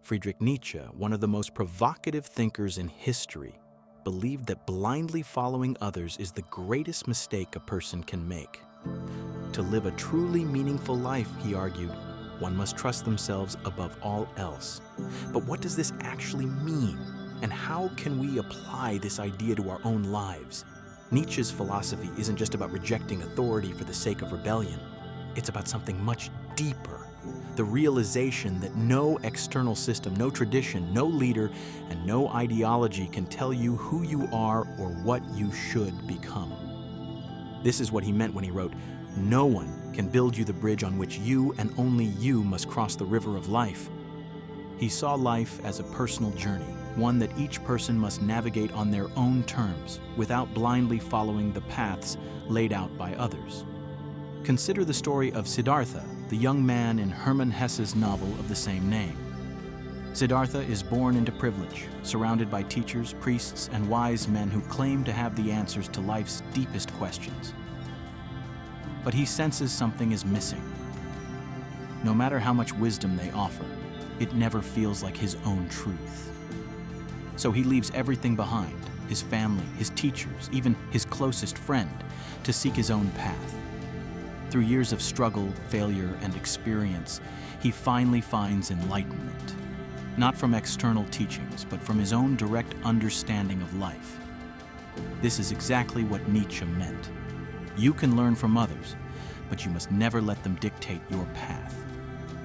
Friedrich Nietzsche, one of the most provocative thinkers in history, believed that blindly following others is the greatest mistake a person can make. To live a truly meaningful life, he argued, one must trust themselves above all else. But what does this actually mean? And how can we apply this idea to our own lives? Nietzsche's philosophy isn't just about rejecting authority for the sake of rebellion. It's about something much deeper. The realization that no external system, no tradition, no leader, and no ideology can tell you who you are or what you should become. This is what he meant when he wrote, "No one can build you the bridge on which you and only you must cross the river of life." He saw life as a personal journey, one that each person must navigate on their own terms, without blindly following the paths laid out by others. Consider the story of Siddhartha, the young man in Hermann Hesse's novel of the same name. Siddhartha is born into privilege, surrounded by teachers, priests, and wise men who claim to have the answers to life's deepest questions. But he senses something is missing. No matter how much wisdom they offer, it never feels like his own truth. So he leaves everything behind, his family, his teachers, even his closest friend, to seek his own path. Through years of struggle, failure, and experience, he finally finds enlightenment. Not from external teachings, but from his own direct understanding of life. This is exactly what Nietzsche meant. You can learn from others, but you must never let them dictate your path.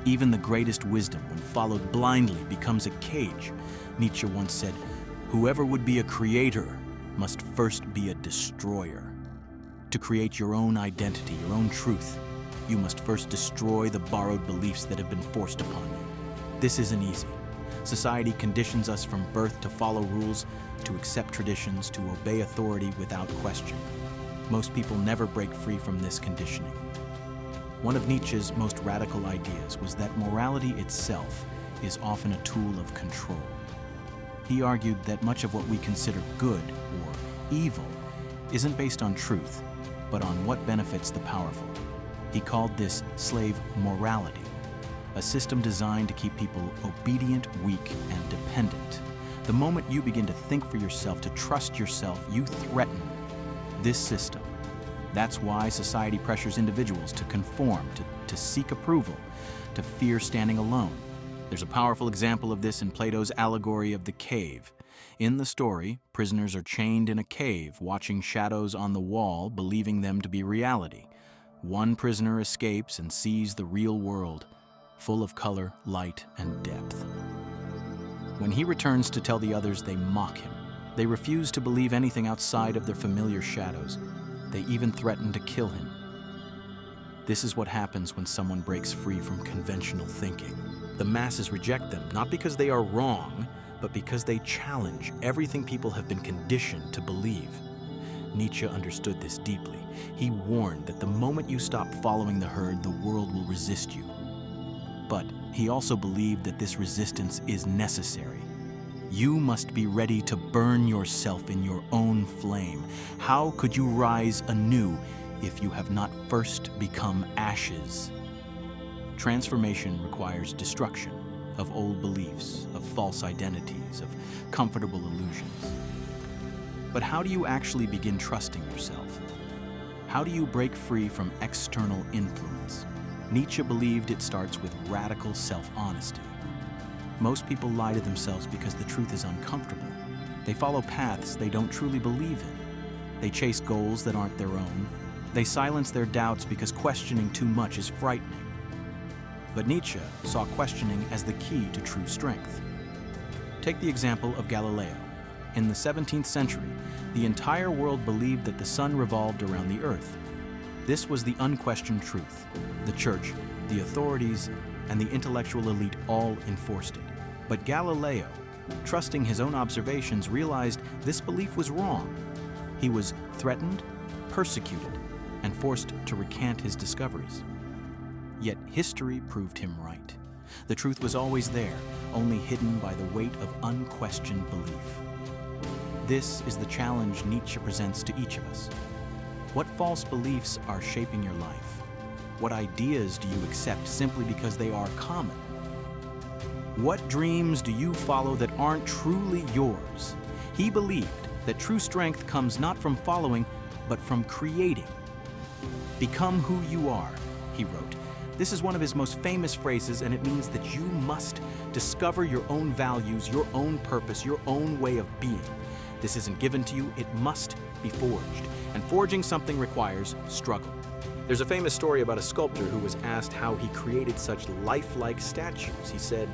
Even the greatest wisdom, when followed blindly, becomes a cage. Nietzsche once said, "Whoever would be a creator must first be a destroyer." To create your own identity, your own truth, you must first destroy the borrowed beliefs that have been forced upon you. This isn't easy. Society conditions us from birth to follow rules, to accept traditions, to obey authority without question. Most people never break free from this conditioning. One of Nietzsche's most radical ideas was that morality itself is often a tool of control. He argued that much of what we consider good or evil isn't based on truth, but on what benefits the powerful. He called this slave morality, a system designed to keep people obedient, weak, and dependent. The moment you begin to think for yourself, to trust yourself, you threaten this system. That's why society pressures individuals to conform, to seek approval, to fear standing alone. There's a powerful example of this in Plato's allegory of the cave. In the story, prisoners are chained in a cave, watching shadows on the wall, believing them to be reality. One prisoner escapes and sees the real world, full of color, light, and depth. When he returns to tell the others, they mock him. They refuse to believe anything outside of their familiar shadows. They even threaten to kill him. This is what happens when someone breaks free from conventional thinking. The masses reject them, not because they are wrong, but because they challenge everything people have been conditioned to believe. Nietzsche understood this deeply. He warned that the moment you stop following the herd, the world will resist you. But he also believed that this resistance is necessary. You must be ready to burn yourself in your own flame. How could you rise anew if you have not first become ashes? Transformation requires destruction of old beliefs, of false identities, of comfortable illusions. But how do you actually begin trusting yourself? How do you break free from external influence? Nietzsche believed it starts with radical self-honesty. Most people lie to themselves because the truth is uncomfortable. They follow paths they don't truly believe in. They chase goals that aren't their own. They silence their doubts because questioning too much is frightening. But Nietzsche saw questioning as the key to true strength. Take the example of Galileo. In the 17th century, the entire world believed that the sun revolved around the earth. This was the unquestioned truth. The church, the authorities, and the intellectual elite all enforced it. But Galileo, trusting his own observations, realized this belief was wrong. He was threatened, persecuted, and forced to recant his discoveries. Yet history proved him right. The truth was always there, only hidden by the weight of unquestioned belief. This is the challenge Nietzsche presents to each of us. What false beliefs are shaping your life? What ideas do you accept simply because they are common? What dreams do you follow that aren't truly yours? He believed that true strength comes not from following, but from creating. Become who you are, he wrote. This is one of his most famous phrases, and it means that you must discover your own values, your own purpose, your own way of being. This isn't given to you, it must be forged. And forging something requires struggle. There's a famous story about a sculptor who was asked how he created such lifelike statues. He said,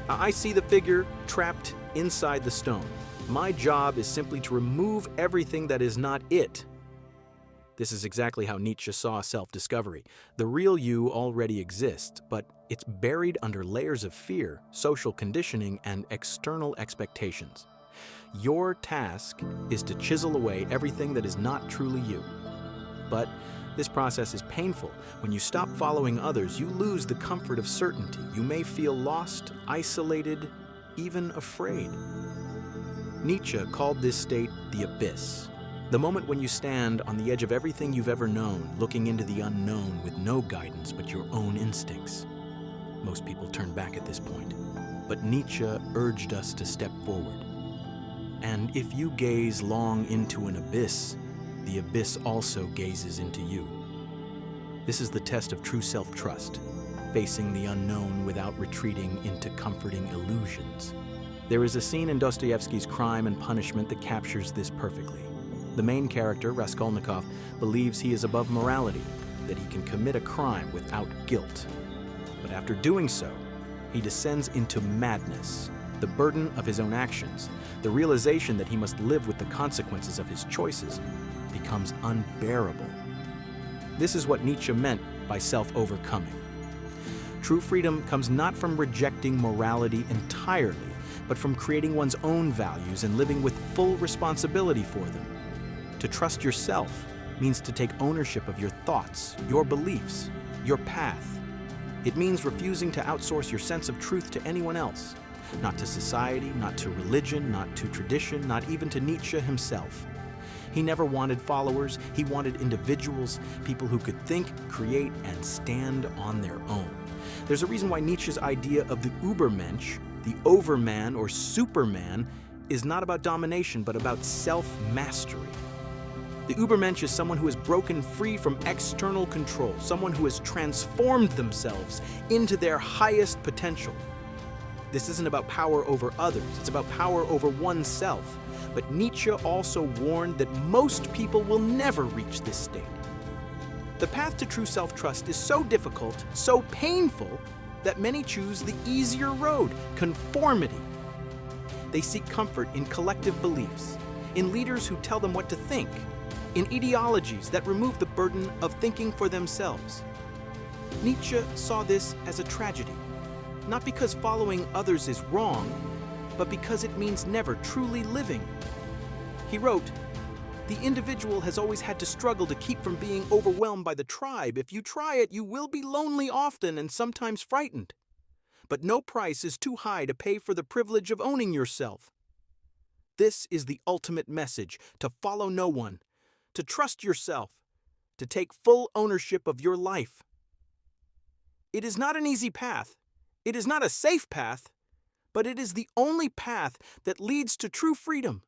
"I see the figure trapped inside the stone. My job is simply to remove everything that is not it." This is exactly how Nietzsche saw self-discovery. The real you already exists, but it's buried under layers of fear, social conditioning, and external expectations. Your task is to chisel away everything that is not truly you. But this process is painful. When you stop following others, you lose the comfort of certainty. You may feel lost, isolated, even afraid. Nietzsche called this state the abyss. The moment when you stand on the edge of everything you've ever known, looking into the unknown with no guidance but your own instincts. Most people turn back at this point, but Nietzsche urged us to step forward. And if you gaze long into an abyss, the abyss also gazes into you. This is the test of true self-trust, facing the unknown without retreating into comforting illusions. There is a scene in Dostoevsky's Crime and Punishment that captures this perfectly. The main character, Raskolnikov, believes he is above morality, that he can commit a crime without guilt. But after doing so, he descends into madness, the burden of his own actions, the realization that he must live with the consequences of his choices becomes unbearable. This is what Nietzsche meant by self-overcoming. True freedom comes not from rejecting morality entirely, but from creating one's own values and living with full responsibility for them. To trust yourself means to take ownership of your thoughts, your beliefs, your path. It means refusing to outsource your sense of truth to anyone else, not to society, not to religion, not to tradition, not even to Nietzsche himself. He never wanted followers, he wanted individuals, people who could think, create, and stand on their own. There's a reason why Nietzsche's idea of the Übermensch, the overman or superman, is not about domination, but about self-mastery. The Übermensch is someone who has broken free from external control, someone who has transformed themselves into their highest potential. This isn't about power over others, it's about power over oneself. But Nietzsche also warned that most people will never reach this state. The path to true self-trust is so difficult, so painful, that many choose the easier road, conformity. They seek comfort in collective beliefs, in leaders who tell them what to think, in ideologies that remove the burden of thinking for themselves. Nietzsche saw this as a tragedy, not because following others is wrong, but because it means never truly living. He wrote, "The individual has always had to struggle to keep from being overwhelmed by the tribe. If you try it, you will be lonely often and sometimes frightened. But no price is too high to pay for the privilege of owning yourself. This is the ultimate message, to follow no one, to trust yourself, to take full ownership of your life. It is not an easy path. It is not a safe path, but it is the only path that leads to true freedom.